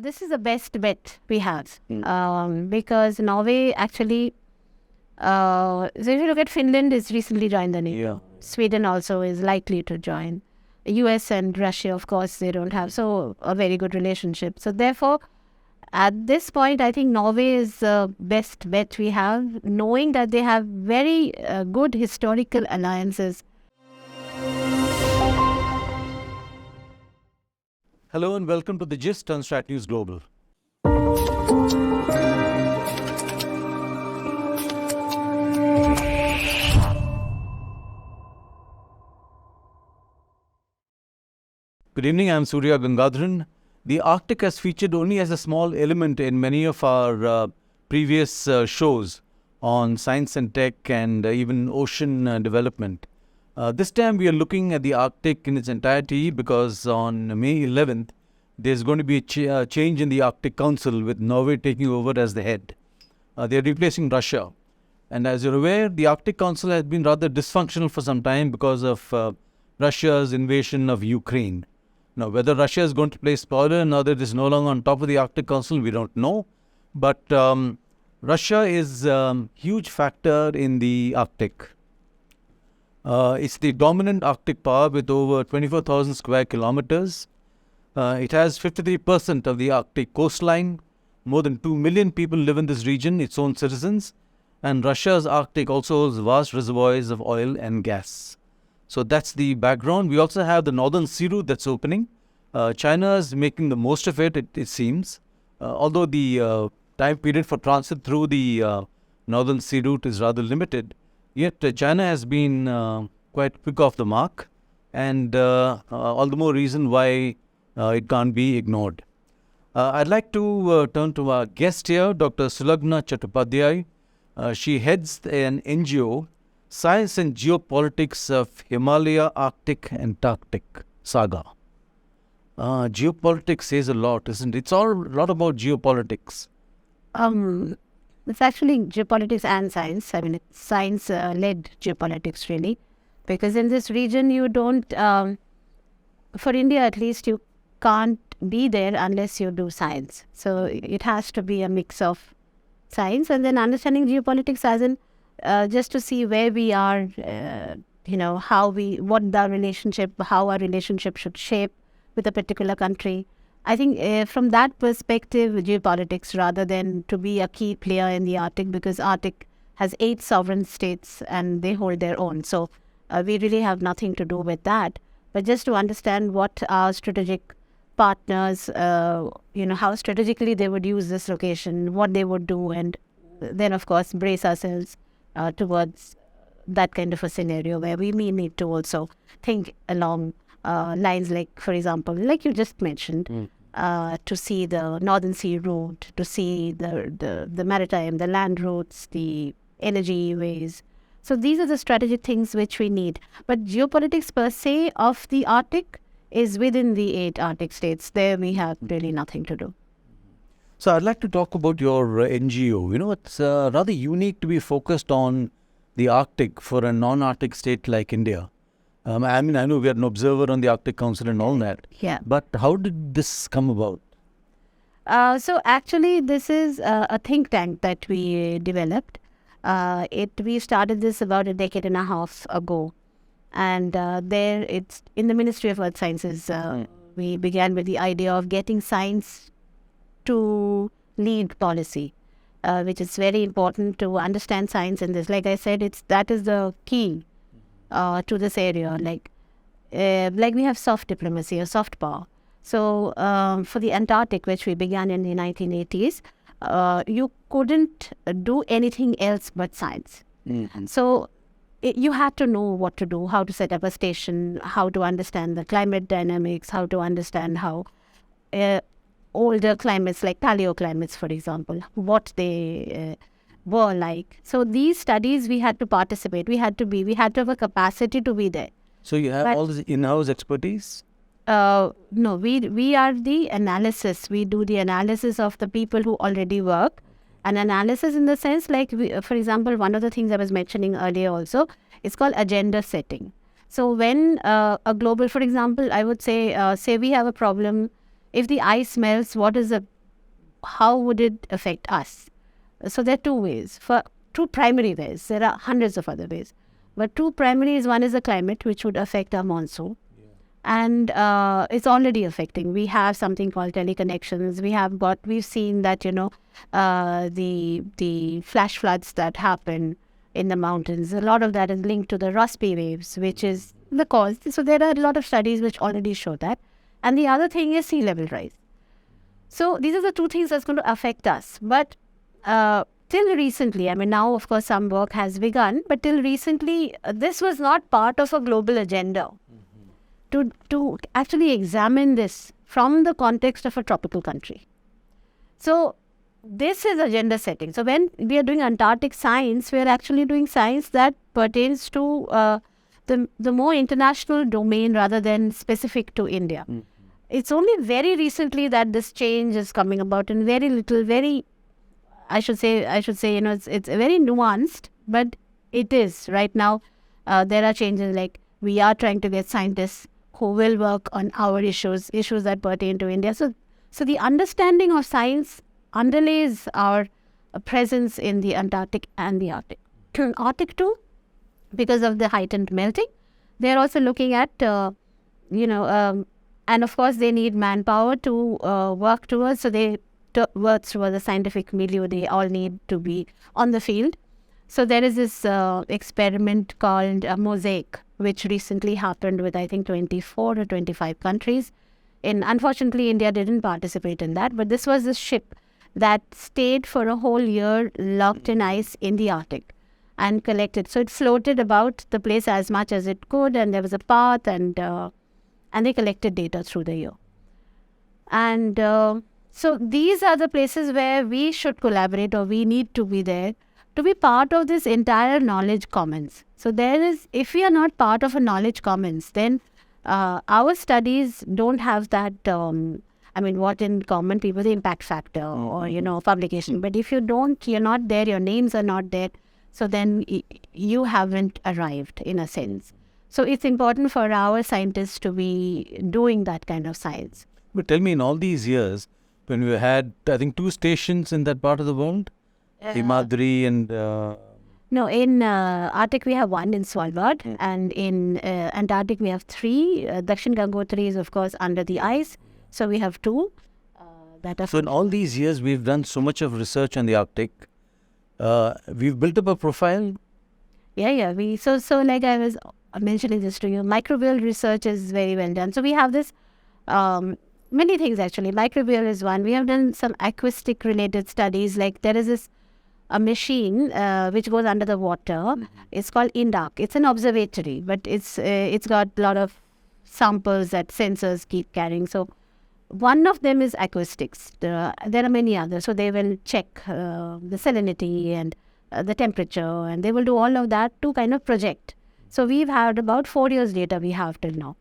This is the best bet we have because Norway actually, so if you look at Finland, is recently joined the NATO. Yeah. Sweden also is likely to join. US and Russia, of course, they don't have so a very good relationship. So therefore, at this point, I think Norway is the best bet we have, knowing that they have very good historical alliances. Hello and welcome to the Gist on Strat News Global. Good evening, I'm Surya Gangadharan. The Arctic has featured only as a small element in many of our previous shows on science and tech and even ocean development. This time we are looking at the Arctic in its entirety because on May 11th, there's going to be a change in the Arctic Council with Norway taking over as the head. They're replacing Russia. And as you're aware, the Arctic Council has been rather dysfunctional for some time because of Russia's invasion of Ukraine. Now, whether Russia is going to play spoiler now that it is no longer on top of the Arctic Council, we don't know. But Russia is a huge factor in the Arctic. It's the dominant Arctic power with over 24,000 square kilometers. It has 53% of the Arctic coastline. More than 2 million people live in this region, its own citizens. And Russia's Arctic also holds vast reservoirs of oil and gas. So that's the background. We also have the northern sea route that's opening. China is making the most of it, it seems. Although the time period for transit through the northern sea route is rather limited, yet China has been quite quick off the mark, and all the more reason why it can't be ignored. I'd like to turn to our guest here, Dr. Sulagna Chattopadhyay. She heads an NGO, Science and Geopolitics of Himalaya, Arctic, Antarctic, SaGAA. Geopolitics says a lot, isn't it? It's all a lot about geopolitics. It's actually geopolitics and science. I mean, it's science-led geopolitics, really. Because in this region, you don't, for India at least, you can't be there unless you do science. So it has to be a mix of science and then understanding geopolitics as in just to see where we are, what our relationship should shape with a particular country. I think from that perspective, geopolitics rather than to be a key player in the Arctic, because Arctic has 8 sovereign states and they hold their own. So we really have nothing to do with that. But just to understand what our strategic partners, how strategically they would use this location, what they would do, and then of course brace ourselves towards that kind of a scenario where we may need to also think along lines like, for example, like you just mentioned, to see the Northern Sea route, to see the maritime, the land routes, the energy ways. So these are the strategic things which we need. But geopolitics per se of the Arctic is within the 8 Arctic states. There we have really nothing to do. So I'd like to talk about your NGO. You know, it's rather unique to be focused on the Arctic for a non-Arctic state like India. I know we are an observer on the Arctic Council and all that. Yeah. But how did this come about? So actually, this is a think tank that we developed. We started this about a decade and a half ago. And there it's in the Ministry of Earth Sciences. We began with the idea of getting science to lead policy, which is very important to understand science in this. Like I said, that is the key to this area. Like we have soft diplomacy or soft power. So for the Antarctic, which we began in the 1980s, you couldn't do anything else but science. Mm-hmm. So you had to know what to do, how to set up a station, how to understand the climate dynamics, how to understand how older climates like paleoclimates, for example, what they were like. So these studies we had to participate. We had to have a capacity to be there. So you have all this in-house expertise? No, we are the analysis. We do the analysis of the people who already work. An analysis in the sense like, for example, one of the things I was mentioning earlier also, it's called agenda setting. So when a global, for example, I would say we have a problem if the ice melts, how would it affect us? So there are two ways. For two primary ways, there are hundreds of other ways. But two primaries, one is the climate, which would affect our monsoon. And it's already affecting. We have something called teleconnections. We've seen that, the flash floods that happen in the mountains, a lot of that is linked to the Rossby waves, which is the cause. So there are a lot of studies which already show that. And the other thing is sea level rise. So these are the two things that's going to affect us. But till recently, I mean, now, of course, some work has begun, but till recently, this was not part of a global agenda to actually examine this from the context of a tropical country. So this is agenda setting. So when we are doing Antarctic science, we are actually doing science that pertains to the more international domain rather than specific to India. It's only very recently that this change is coming about, and I should say, it's very nuanced, but it is right now. There are changes, like we are trying to get scientists who will work on our issues that pertain to India. So the understanding of science underlays our presence in the Antarctic and the Arctic. Arctic too, because of the heightened melting. They're also looking at, and of course they need manpower to work towards. So they work towards the scientific milieu. They all need to be on the field. So there is this experiment called Mosaic, which recently happened with, I think, 24 or 25 countries. Unfortunately, India didn't participate in that, but this was a ship that stayed for a whole year locked in ice in the Arctic and collected. So it floated about the place as much as it could, and there was a path, and they collected data through the year. And so these are the places where we should collaborate, or we need to be there to be part of this entire knowledge commons. So if we are not part of a knowledge commons, then our studies don't have that, what in common people, the impact factor or, publication. But if you're not there, your names are not there, so then you haven't arrived in a sense. So it's important for our scientists to be doing that kind of science. But tell me, in all these years, when we had, I think, 2 stations in that part of the world, Himadri and... No, in Arctic we have 1 in Svalbard, and in Antarctic we have 3. Dakshin Gangotri is, of course, under the ice, so we have 2. So in all these years, we've done so much of research on the Arctic. We've built up a profile. Yeah. So like I was mentioning this to you, microbial research is very well done. So we have this many things actually. Microbial is one. We have done some acoustic related studies. Like there is a machine which goes under the water. It's called INDAC. It's an observatory, but it's got a lot of samples that sensors keep carrying. So one of them is acoustics. There are many others. So they will check the salinity and the temperature, and they will do all of that to kind of project. So we've had about 4 years data we have till now.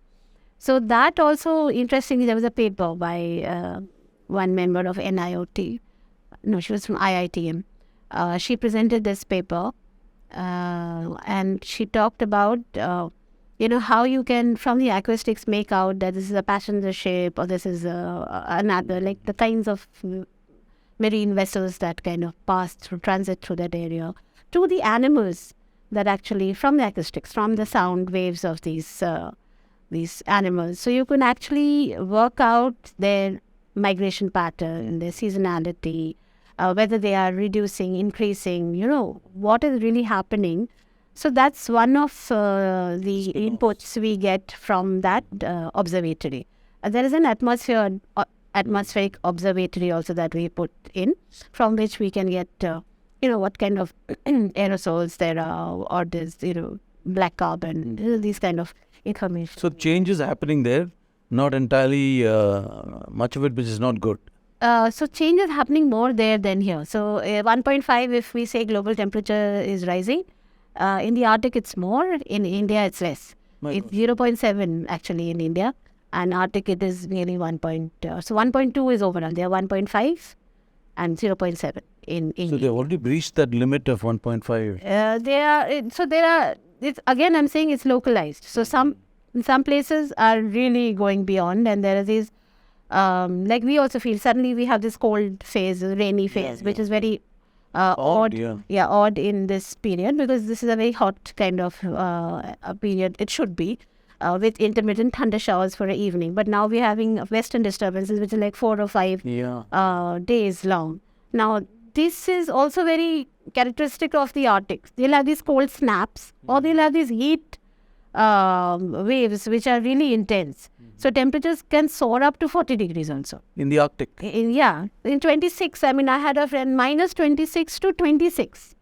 So that also, interestingly, there was a paper by one member of NIOT. No, she was from IITM. She presented this paper and she talked about, how you can, from the acoustics, make out that this is a passenger ship or this is another, like the kinds of marine vessels that kind of transit through that area, to the animals that actually, from the acoustics, from the sound waves of these animals. So you can actually work out their migration pattern, their seasonality, whether they are reducing, increasing, what is really happening. So that's one of the inputs we get from that observatory. There is an atmospheric observatory also that we put in, from which we can get, what kind of aerosols there are, or this, black carbon, these kind of information. So change is happening there, not entirely much of it which is not good. So change is happening more there than here. So 1.5, if we say global temperature is rising, in the Arctic it's more, in India it's less. It's 0.7 actually in India, and Arctic it is nearly 1. So 1.2 is overall. They are 1.5 and 0.7 in India. So they have already breached that limit of 1.5. Again, I'm saying it's localized. So some places are really going beyond, and there are these like we also feel suddenly we have this cold phase, rainy phase, which is very odd. Yeah. Odd in this period, because this is a very hot kind of a period. It should be with intermittent thunder showers for an evening. But now we're having western disturbances, which are like 4 or 5 days long. Now, this is also very characteristic of the Arctic. They'll have these cold snaps, or they'll have these heat waves, which are really intense. So temperatures can soar up to 40 degrees also. In the Arctic. In 26, I mean, I had a friend minus 26 to 26.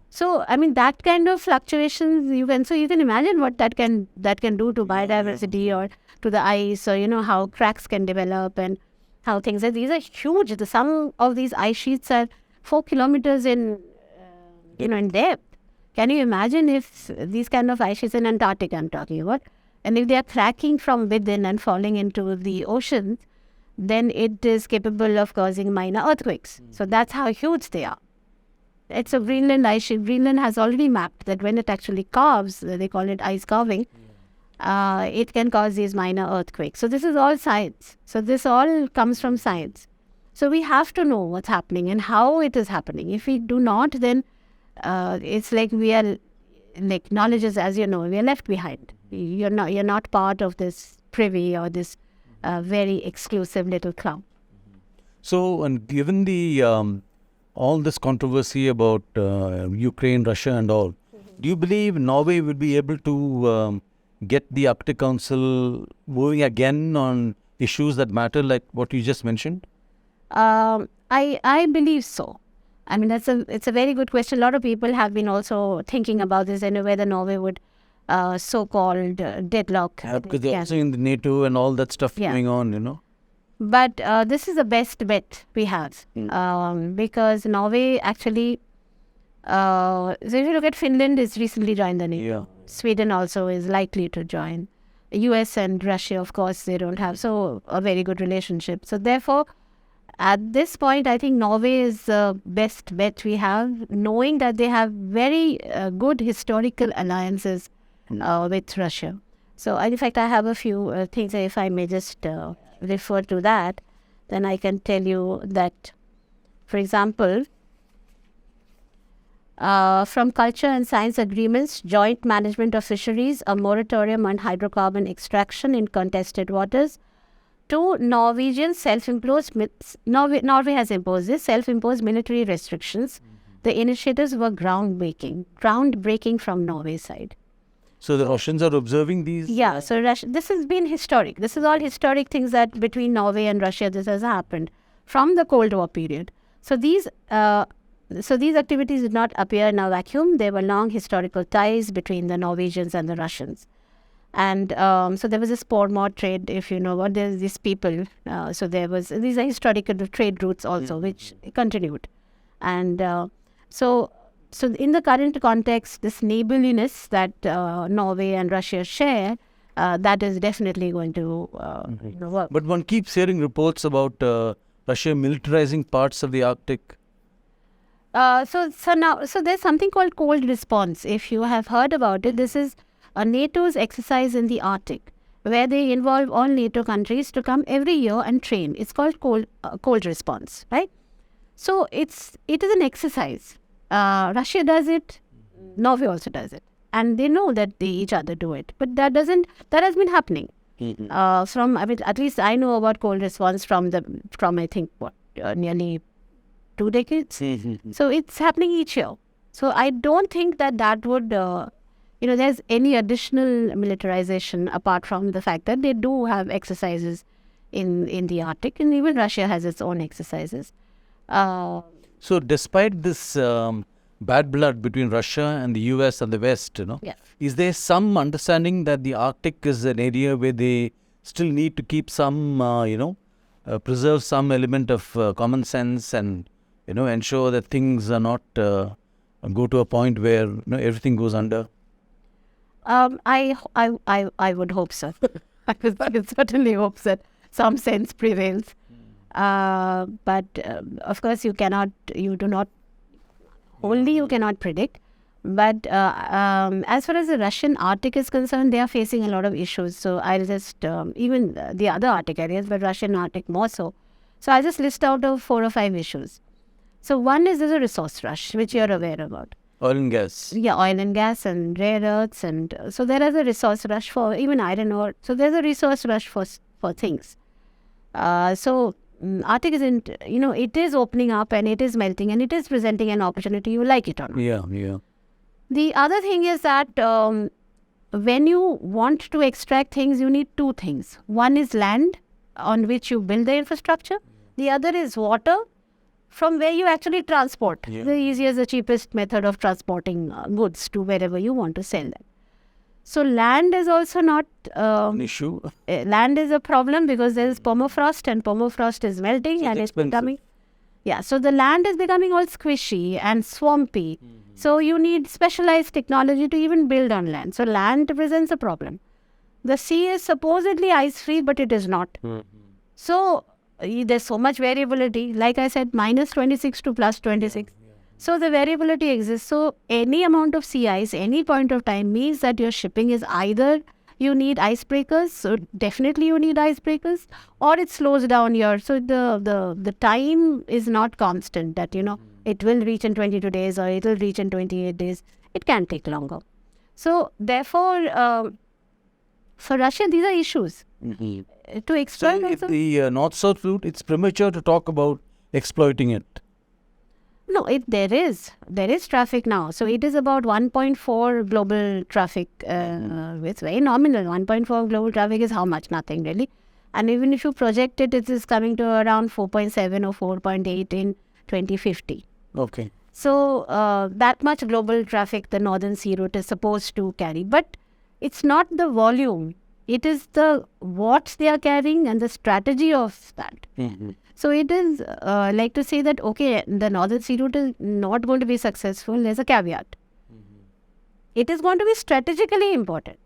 So, I mean, that kind of fluctuations, you can imagine what that can do to biodiversity or to the ice, or, how cracks can develop and how things are. These are huge. Some of these ice sheets are 4 kilometers in depth. Can you imagine if these kind of ice sheets in Antarctica I'm talking about, and if they are cracking from within and falling into the ocean, then it is capable of causing minor earthquakes. So that's how huge they are. It's a Greenland ice sheet. Greenland has already mapped that when it actually carves, they call it ice carving, it can cause these minor earthquakes. So this is all science. So this all comes from science. So we have to know what's happening and how it is happening. If we do not, then it's like we are, like knowledge is, as you know, we are left behind. You're not part of this privy or this very exclusive little club. So, and given the all this controversy about Ukraine, Russia and all, do you believe Norway will be able to get the Arctic Council moving again on issues that matter, like what you just mentioned? I believe so. I mean, it's a very good question. A lot of people have been also thinking about this, and whether Norway would so-called deadlock. Because they're also in the NATO and all that stuff going on, But this is the best bet we have, because Norway actually, so if you look at Finland, is recently joined the NATO. Yeah. Sweden also is likely to join. US and Russia, of course, they don't have a very good relationship. So therefore, at this point, I think Norway is the best bet we have, knowing that they have very good historical alliances with Russia. So in fact, I have a few things, if I may just refer to that, then I can tell you that, for example, from culture and science agreements, joint management of fisheries, a moratorium on hydrocarbon extraction in contested waters, to Norwegian self-imposed, Norway has imposed this self-imposed military restrictions. The initiatives were groundbreaking from Norway's side. So the Russians are observing these? Yeah, so this has been historic. This is all historic things that between Norway and Russia, this has happened from the Cold War period. So these activities did not appear in a vacuum. There were long historical ties between the Norwegians and the Russians. And so there was a sport trade, if you know what, there's these people. So these are historical trade routes also, which continued. And so in the current context, this neighborliness that Norway and Russia share, that is definitely going to work. But one keeps hearing reports about Russia militarizing parts of the Arctic. So there's something called cold response. If you have heard about it, this is NATO's exercise in the Arctic, where they involve all NATO countries to come every year and train. It's called cold response, right? So it is an exercise. Russia does it, Norway also does it, and they know that they each other do it. But that has been happening. At least I know about cold response from I think nearly 2 decades. So it's happening each year. So I don't think that would there's any additional militarization apart from the fact that they do have exercises in the Arctic, and even Russia has its own exercises. So despite this bad blood between Russia and the US and the West, is there some understanding that the Arctic is an area where they still need to keep some, preserve some element of common sense and, ensure that things are not go to a point where everything goes under? I would hope so. I would certainly hope that some sense prevails. But of course, you cannot predict. But as far as the Russian Arctic is concerned, they are facing a lot of issues. So I'll just, even the other Arctic areas, but Russian Arctic more so. So I'll just list out of 4 or 5 issues. So one is there's a resource rush, which you're aware about. Oil and gas. Yeah, oil and gas and rare earths. And so there is a resource rush for even iron ore. So there's a resource rush for things. Arctic isn't, it is opening up and it is melting and it is presenting an opportunity. You like it or not. Yeah. The other thing is that when you want to extract things, you need 2 things. One is land on which you build the infrastructure. The other is water from where you actually transport. Yeah. The easiest, the cheapest method of transporting goods to wherever you want to sell them. So land is also not An issue. land is a problem because there is permafrost and permafrost is melting So and it's it's becoming. Yeah, so the land is becoming all squishy and swampy. So you need specialized technology to even build on land. So land presents a problem. The sea is supposedly ice-free, but it is not. So there's so much variability. Like I said, minus 26 to plus 26. So the variability exists. So any amount of sea ice, any point of time means that your shipping is either you need icebreakers, so definitely you need icebreakers, or it slows down your, so the time is not constant that, it will reach in 22 days or it will reach in 28 days. It can take longer. So therefore, for Russia, these are issues. To So exploit if also. the north-south route, it's premature to talk about exploiting it. No, there is traffic now. So it is about 1.4 global traffic. It's very nominal. 1.4 global traffic is how much? Nothing really. And even if you project it, it is coming to around 4.7 or 4.8 in 2050. Okay. So that much global traffic the Northern Sea Route is supposed to carry. But it's not the volume. It is the what they are carrying and the strategy of that. So it is like to say that, okay, the Northern Sea Route is not going to be successful. There's a caveat. It is going to be strategically important.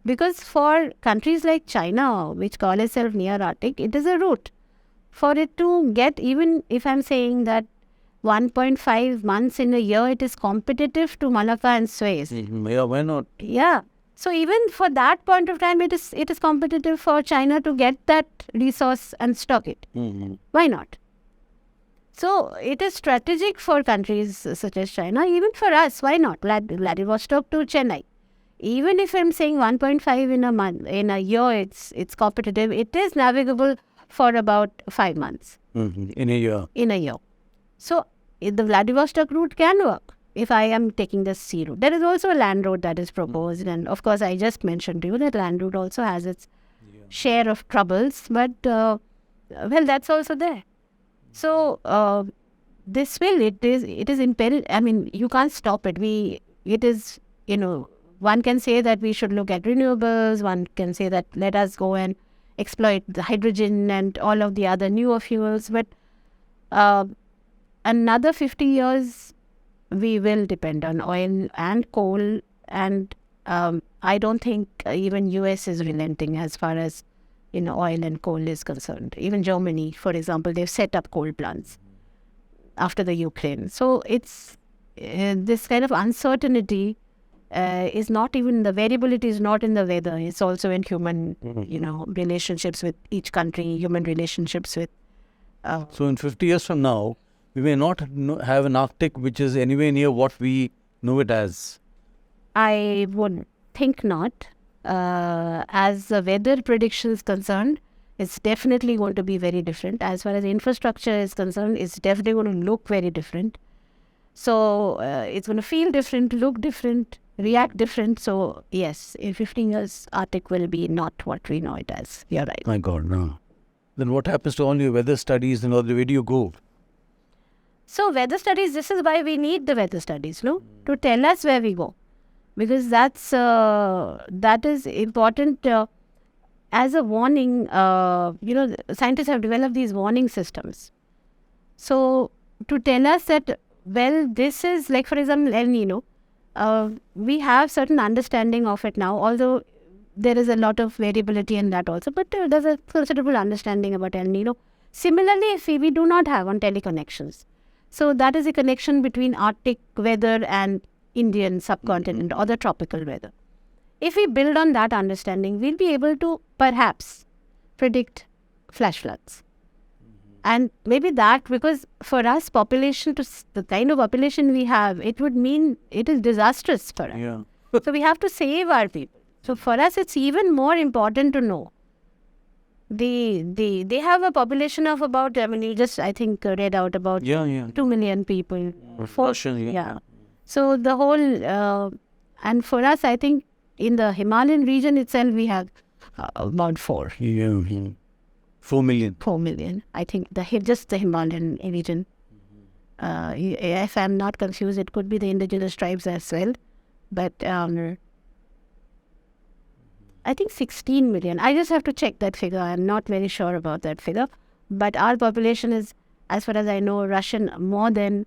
Because for countries like China, which call itself near Arctic, it is a route. For it to get, even if I'm saying that 1.5 months in a year, it is competitive to Malacca and Suez. Yeah, why not? Yeah. So even for that point of time, it is competitive for China to get that resource and stock it. Why not? So it is strategic for countries such as China. Even for us, why not? Vladivostok to Chennai. Even if I'm saying 1.5 in a month, in a year, it's competitive. It is navigable for about 5 months. In a year. In a year. So the Vladivostok route can work. If I am taking the sea route. There is also a land route that is proposed. And of course, I just mentioned to you that land route also has its share of troubles. But, that's also there. So, it is imperative. I mean, you can't stop it. One can say that we should look at renewables. One can say that let us go and exploit the hydrogen and all of the other newer fuels. But another 50 years, we will depend on oil and coal, and I don't think even US is relenting as far as oil and coal is concerned. Even Germany, for example, they've set up coal plants after the Ukraine. So it's this kind of uncertainty is not even, the variability is not in the weather. It's also in human, relationships with each country, human relationships with. So in 50 years from now, we may not have an Arctic which is anywhere near what we know it as. I would think not. As the weather prediction is concerned, it's definitely going to be very different. As far as infrastructure is concerned, it's definitely going to look very different. So it's going to feel different, look different, react different. So yes, in 15 years, Arctic will be not what we know it as. You're right. My God, no. Then what happens to all your weather studies and all the way do you go? So weather studies, this is why we need the weather studies, no? To tell us where we go. Because that is important as a warning. Scientists have developed these warning systems. So to tell us that, well, this is like, for example, El Nino. We have certain understanding of it now, although there is a lot of variability in that also. But there's a considerable understanding about El Nino. Similarly, we do not have on teleconnections. So that is a connection between Arctic weather and Indian subcontinent or the tropical weather. If we build on that understanding, we'll be able to perhaps predict flash floods. And maybe that, because for us, population, the kind of population we have, it would mean it is disastrous for us. Yeah. So we have to save our people. So for us, it's even more important to know. They have a population of about, you just, I think, read out about 2 million people. Russian, So the whole, and for us, I think, in the Himalayan region itself, we have about 4 million. 4 million. I think just the Himalayan region. If I'm not confused, it could be the indigenous tribes as well. But I think 16 million. I just have to check that figure. I'm not very sure about that figure. But our population is, as far as I know, Russian, more than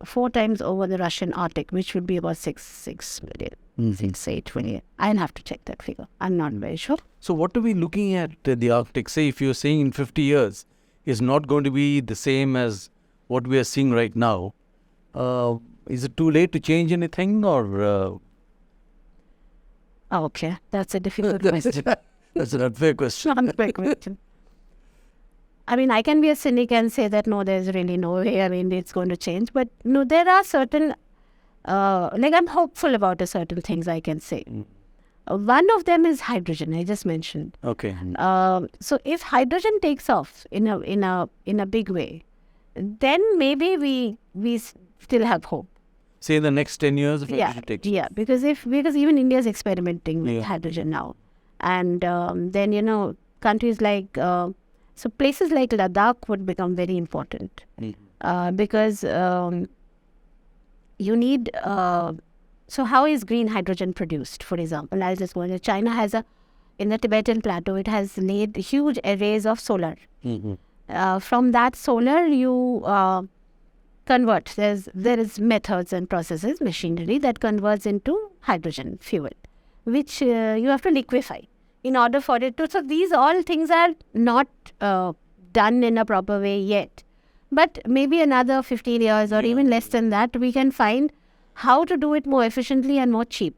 4 times over the Russian Arctic, which would be about 6 million. 6, 8 million. I'll have to check that figure. I'm not very sure. So what are we looking at the Arctic? Say, if you're saying in 50 years, is not going to be the same as what we are seeing right now. Is it too late to change anything, or? Okay, that's a difficult question. That's an unfair question. Unfair question. I mean, I can be a cynic and say that no, there's really no way. I mean, it's going to change. But no, there are certain, I'm hopeful about a certain things I can say. One of them is hydrogen. I just mentioned. Okay. So if hydrogen takes off in a big way, then maybe we still have hope. Say in the next 10 years, if hydrogen takes off. Yeah, because even India is experimenting with hydrogen now, and then countries like so places like Ladakh would become very important because you need. So how is green hydrogen produced? For example, I'll just go on. China has in the Tibetan plateau, it has laid huge arrays of solar. From that solar, you convert. There is methods and processes, machinery that converts into hydrogen fuel, which you have to liquefy in order for it to. So these all things are not done in a proper way yet. But maybe another 15 years or even less than that, we can find how to do it more efficiently and more cheap.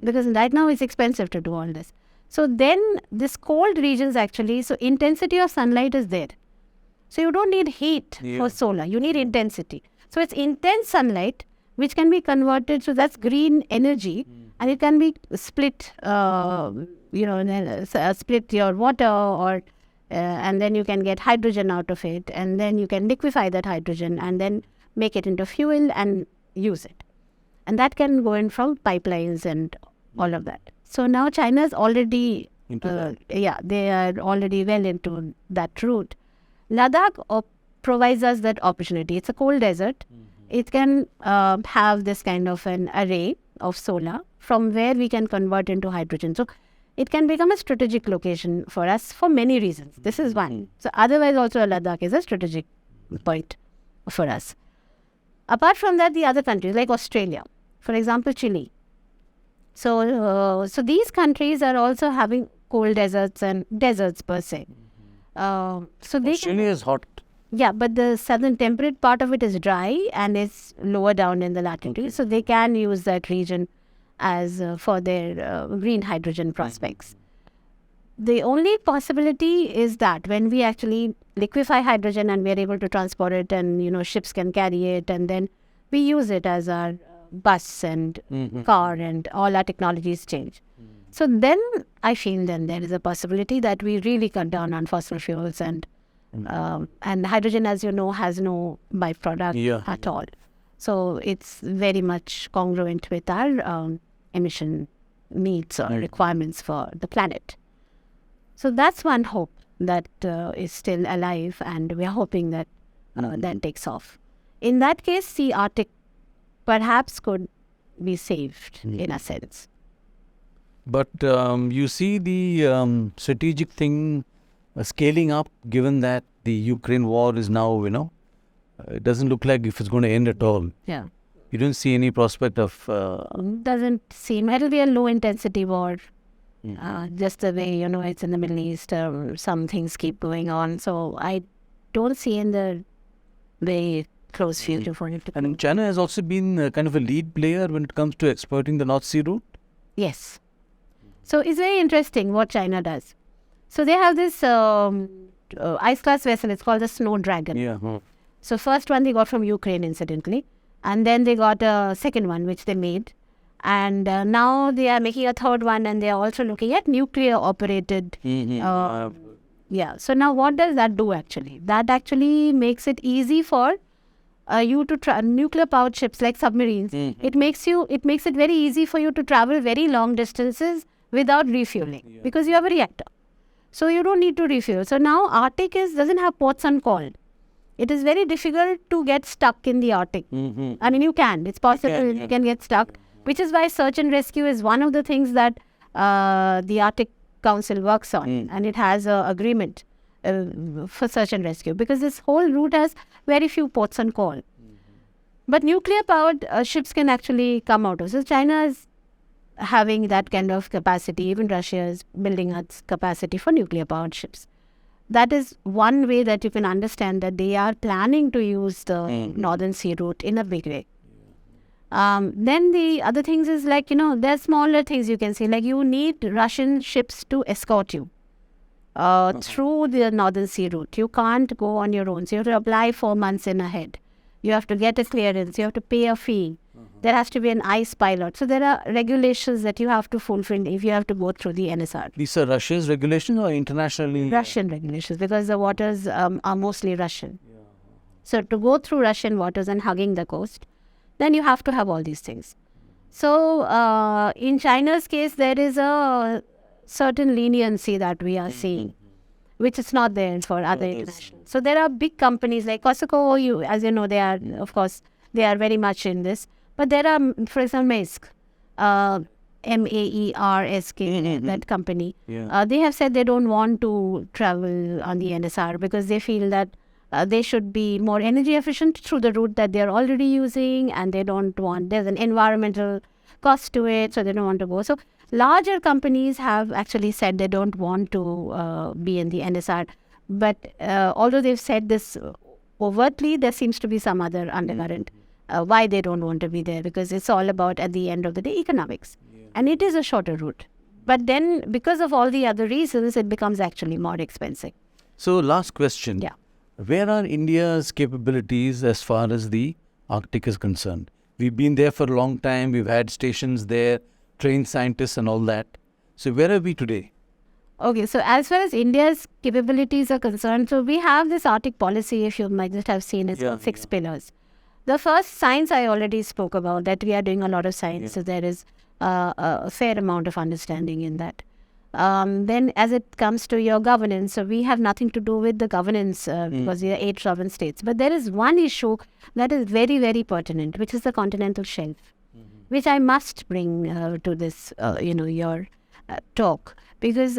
Because right now it's expensive to do all this. So then this cold regions actually, so intensity of sunlight is there. So you don't need heat for solar, you need intensity. So it's intense sunlight which can be converted, so that's green energy, and it can be split, split your water or and then you can get hydrogen out of it, and then you can liquefy that hydrogen and then make it into fuel and use it. And that can go in from pipelines and all of that. So now China is already, they are already well into that route. Ladakh provides us that opportunity. It's a cold desert. It can have this kind of an array of solar from where we can convert into hydrogen. So it can become a strategic location for us for many reasons. This is one. So otherwise also Ladakh is a strategic point for us. Apart from that, the other countries like Australia, for example, Chile. So these countries are also having cold deserts and deserts per se. So Australia is hot. Yeah, but the southern temperate part of it is dry and it's lower down in the latitude. So they can use that region as for their green hydrogen prospects. The only possibility is that when we actually liquefy hydrogen and we are able to transport it, and ships can carry it, and then we use it as our bus and car, and all our technologies change. So then I feel then there is a possibility that we really cut down on fossil fuels, and hydrogen, as you know, has no byproduct at all. So it's very much congruent with our emission needs or requirements for the planet. So that's one hope that is still alive, and we are hoping that that takes off. In that case, the Arctic perhaps could be saved in a sense. But you see the strategic thing scaling up, given that the Ukraine war is now, it doesn't look like if it's going to end at all. Yeah. You don't see any prospect of... Doesn't seem. It'll be a low-intensity war. Just the way, it's in the Middle East, some things keep going on. So I don't see in the way close future for it to And China has also been kind of a lead player when it comes to exploiting the North Sea route. Yes. So it's very interesting what China does. So they have this ice class vessel. It's called the Snow Dragon. Yeah. So first one they got from Ukraine, incidentally. And then they got a second one, which they made. And now they are making a third one, and they are also looking at nuclear operated. Yeah. So now what does that do actually? That actually makes it easy for you to nuclear powered ships like submarines. It makes it very easy for you to travel very long distances without refueling because you have a reactor. So you don't need to refuel. So now Arctic doesn't have ports on call. It is very difficult to get stuck in the Arctic. I mean, you can. It's possible you can get stuck, which is why search and rescue is one of the things that the Arctic Council works on, and it has an agreement for search and rescue because this whole route has very few ports on call. But nuclear-powered ships can actually come out of. So China is having that kind of capacity. Even Russia is building its capacity for nuclear-powered ships. That is one way that you can understand that they are planning to use the Northern Sea route in a big way. Then the other things is like, there are smaller things you can see. Like you need Russian ships to escort you through the Northern Sea route. You can't go on your own. So you have to apply 4 months in ahead. You have to get a clearance. You have to pay a fee. There has to be an ice pilot. So there are regulations that you have to fulfill if you have to go through the NSR. These are Russia's regulations or internationally? Russian regulations, because the waters are mostly Russian. So to go through Russian waters and hugging the coast, then you have to have all these things. So in China's case, there is a certain leniency that we are seeing, which is not there for other international. So there are big companies like Costco, as you know, they are, of course, they are very much in this. But there are, for example, Maersk, Maersk, that company. They have said they don't want to travel on the NSR because they feel that they should be more energy efficient through the route that they are already using, and they don't want, there's an environmental cost to it, so they don't want to go. So larger companies have actually said they don't want to be in the NSR. But although they've said this overtly, there seems to be some other undercurrent. Why they don't want to be there, because it's all about, at the end of the day, economics. And it is a shorter route. But then, because of all the other reasons, it becomes actually more expensive. So, last question. Yeah. Where are India's capabilities as far as the Arctic is concerned? We've been there for a long time. We've had stations there, trained scientists and all that. So, where are we today? Okay, so as far as India's capabilities are concerned, so we have this Arctic policy, if you might just have seen, it's called 6 pillars. The first, science, I already spoke about, that we are doing a lot of science. So there is a fair amount of understanding in that. Then as it comes to your governance, so we have nothing to do with the governance because we are 8 sovereign states. But there is one issue that is very, very pertinent, which is the continental shelf, which I must bring to this, your talk. Because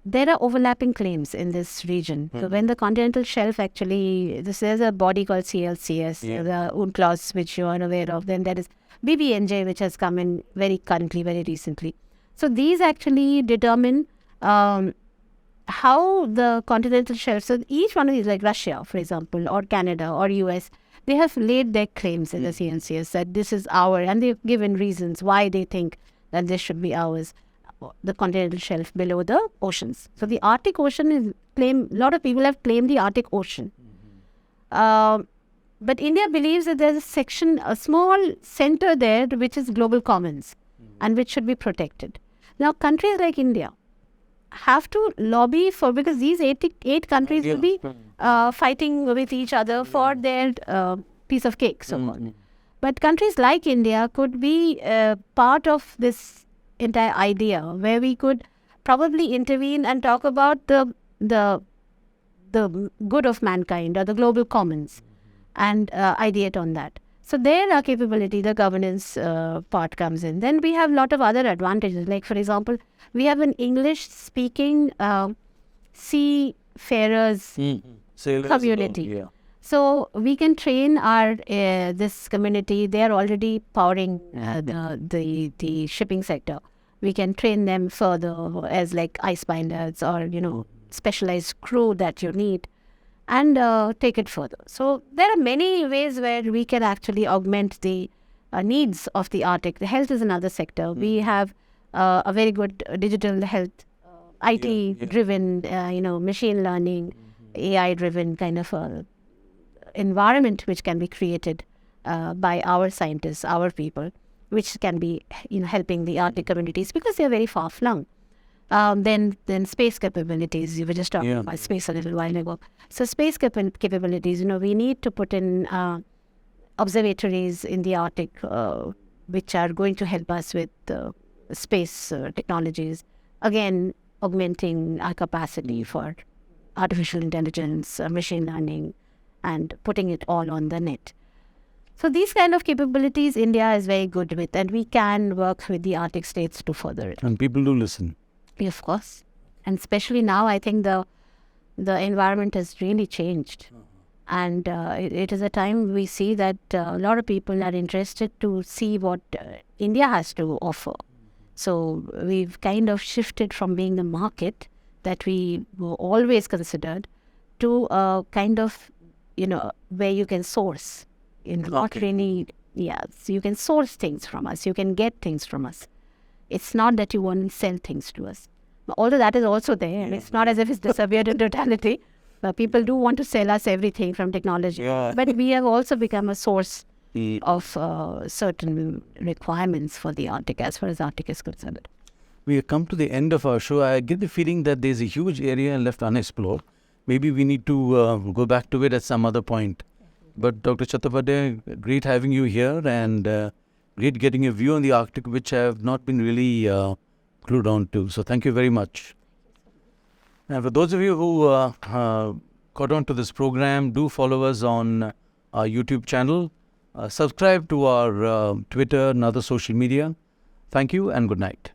there are overlapping claims in this region. So when the continental shelf actually, there's a body called CLCS, the UNCLOS, which you are aware of. Then there is BBNJ, which has come in very currently, very recently. So these actually determine how the continental shelf, so each one of these, like Russia, for example, or Canada or US, they have laid their claims in the CLCS that this is our, and they've given reasons why they think that this should be ours. The continental shelf below the oceans. So the Arctic Ocean is claimed, a lot of people have claimed the Arctic Ocean. But India believes that there's a small center there which is global commons and which should be protected. Now countries like India have to lobby for, because these 8 countries will be fighting with each other for their piece of cake, so-called. But countries like India could be part of this entire idea, where we could probably intervene and talk about the good of mankind or the global commons and ideate on that. So there our capability, the governance part comes in. Then we have a lot of other advantages. Like for example, we have an English speaking seafarers community. So we can train our this community. They are already powering the shipping sector. We can train them further as like ice binders or specialized crew that you need. and take it further. So there are many ways where we can actually augment the needs of the Arctic. The health is another sector. We have a very good digital health, IT-driven, machine learning, AI-driven kind of environment which can be created by our scientists, our people, which can be helping the Arctic communities because they are very far flung. Then space capabilities. You were just talking about space a little while ago. So space capabilities. We need to put in observatories in the Arctic, which are going to help us with space technologies. Again, augmenting our capacity for artificial intelligence, machine learning, and putting it all on the net. So these kind of capabilities India is very good with, and we can work with the Arctic states to further it. And people do listen. Of course. And especially now, I think the environment has really changed. And it is a time we see that a lot of people are interested to see what India has to offer. So we've kind of shifted from being the market that we were always considered to a kind of, where you can source. Not really, so you can source things from us. You can get things from us. It's not that you want to sell things to us. Although that is also there. It's not as if it's disappeared in totality. But people do want to sell us everything from technology. But we have also become a source of certain requirements for the Arctic, as far as Arctic is concerned. We have come to the end of our show. I get the feeling that there's a huge area left unexplored. Maybe we need to go back to it at some other point. But Dr. Chattopadhyay, great having you here, and great getting a view on the Arctic, which I have not been really glued on to. So thank you very much. And for those of you who got on to this program, do follow us on our YouTube channel. Subscribe to our Twitter and other social media. Thank you and good night.